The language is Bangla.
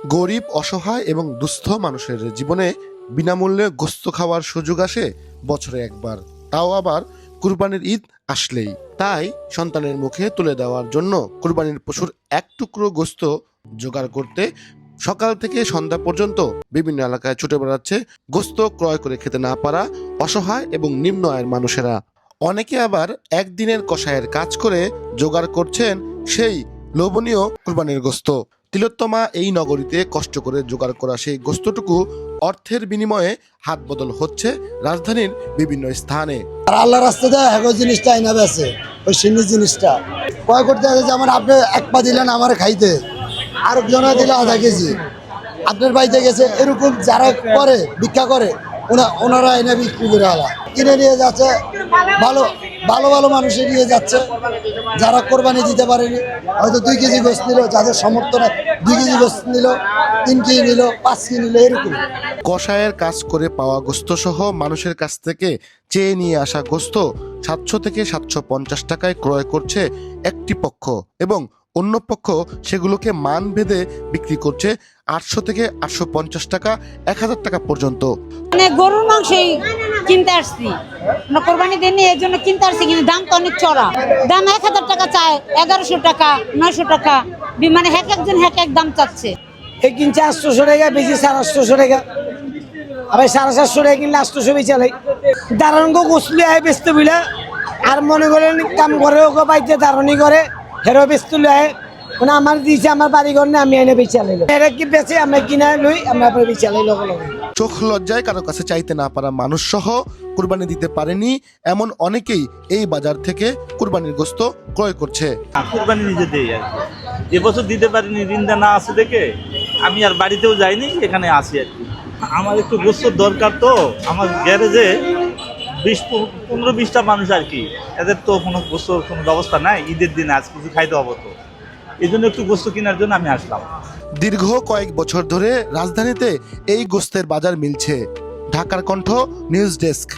গরিব, অসহায় এবং দুস্থ মানুষের জীবনে বিনামূল্যে গোস্ত খাওয়ার সুযোগ আসে বছরে একবার, তাও আবার কুরবানির ঈদ আসলেই। তাই সন্তানের মুখে তুলে দেওয়ার জন্য কুরবানির পশুর এক টুকরো গোস্ত জোগাড় করতে সকাল থেকে সন্ধ্যা পর্যন্ত বিভিন্ন এলাকায় ছুটে বেড়াচ্ছে গোস্ত ক্রয় করে খেতে না পারা অসহায় এবং নিম্ন আয়ের মানুষেরা। অনেকে আবার একদিনের কষায়ের কাজ করে জোগাড় করছেন সেই লোভনীয় কুরবানির গোস্ত। তিলোত্তমা এই নগরীতে কষ্ট করে জোগাড় করা সেই গোস্তটুকু অর্থের বিনিময়ে হাত বদল হচ্ছে রাজধানীর বিভিন্ন স্থানে। আর আল্লাহ রাস্তাতে একই জিনিসটা আইনা বেছে, ওই সিন্নি জিনিসটা ক্রয় করতে আছে। যেমন আপনি এক পা দিলেন আমার খাইতে, আরেকজনে দিলে আধা কেজি, আপনার বাড়িতে গেছে, এরকম যারা করে ভিক্ষা করে ওনারা এনে বিক্রি করে আলা কিনে নিয়ে যাচ্ছে। ভালো ভালো ভালো মানুষে নিয়ে যাচ্ছে, যারা কোরবানি দিতে পারেনি, হয়তো 2 কেজি গোস্ত নিল, যাদের সমর্থনে 2 কেজি গোস্ত নিল, 3 কেজি নিল, 5 কেজি নিল, এরকম। কষায়ের কাজ করে পাওয়া গোস্ত সহ মানুষের কাছ থেকে চেয়ে নিয়ে আসা গোস্ত 700 থেকে 750 টাকায় ক্রয় করছে একটি পক্ষ এবং অন্য পক্ষ সেগুলোকে মান ভেদে বিক্রি করছে 800 থেকে 850 টাকা, 1000 টাকা পর্যন্ত। মানে গরুর মাংসই কিনতে আসছি, আমরা কোরবানি দিইনি, এর জন্য কিনতে আসছি, কিন্তু দাম তো অনেক চড়া। দাম 1000 টাকা চায়, 1100 টাকা, 900 টাকা, মানে একজন এক দাম চাচ্ছে। এই কিনছে 800 টাকা, বেশি 850 টাকা, আবার 750 টাকা কিনলে 800 বেচা লাই। দারণগ গোসলে আয় ব্যস্ত বিলা, আর মনে করেন কাম করে ওকে পাইতে দারণি করে হেরো ব্যস্ত লয়, মানে আমার দিয়েছে আমার বাড়ি ঘর না, আমি এনে বেচা লাইল। এরা কি বেচে আমরা কিনা লই, আমরা বেচা লাই লগে লগে। চোখ লজ্জায় কারো কাছে চাইতে না পারা মানুষ সহ কুরবানি দিতে পারেনি এমন অনেকেই এই বাজার থেকে কুরবানির গোস্ত ক্রয় করছে। কুরবানি নিজে দেই আর কি। এবছর দিতে পারিনি, ঋণটা না আছে দেখে আমি আর বাড়িতেও যাইনি, এখানে আসি আর কি। আমার একটু গোস্তর দরকার, তো আমার গ্যারেজে 15-20টা মানুষ আর কি, এদের তো কোনো গোস্তর কোনো ব্যবস্থা নাই, ঈদের দিন আজ কিছু খাইতে হবো, তো এই জন্য একটু গোস্ত কেনার জন্য আমি আসলাম। দীর্ঘ কয়েক বছর ধরে রাজধানীতে এই গোস্তের বাজার মিলছে। ঢাকার কণ্ঠ, নিউজ ডেস্ক।